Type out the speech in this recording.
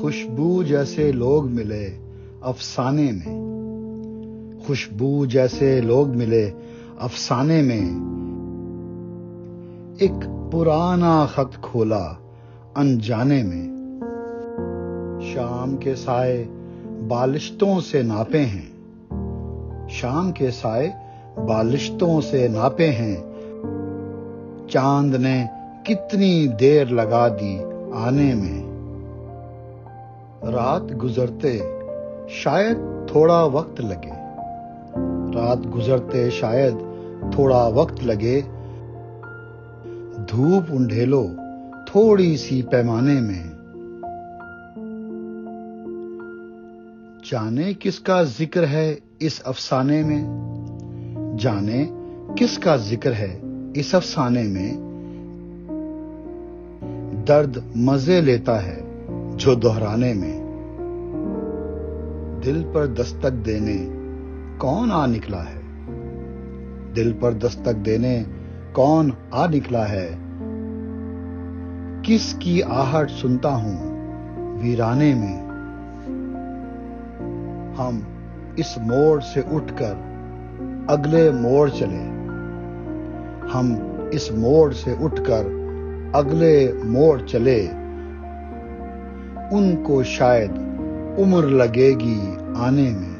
خوشبو جیسے لوگ ملے افسانے میں، خوشبو جیسے لوگ ملے افسانے میں، ایک پرانا خط کھولا انجانے میں۔ شام کے سائے بالشتوں سے ناپے ہیں، شام کے سائے بالشتوں سے ناپے ہیں، چاند نے کتنی دیر لگا دی آنے میں۔ رات گزرتے شاید تھوڑا وقت لگے، رات گزرتے شاید تھوڑا وقت لگے، دھوپ انڈھیلو تھوڑی سی پیمانے میں۔ جانے کس کا ذکر ہے اس افسانے میں، جانے کس کا ذکر ہے اس افسانے میں، درد مزے لیتا ہے جو دہرانے میں۔ دل پر دستک دینے کون آ نکلا ہے، دل پر دستک دینے کون آ نکلا ہے، کس کی آہٹ سنتا ہوں ویرانے میں۔ ہم اس موڑ سے اٹھ کر اگلے موڑ چلے، ہم اس موڑ سے اٹھ کر اگلے موڑ چلے، ان کو شاید عمر لگے گی آنے میں۔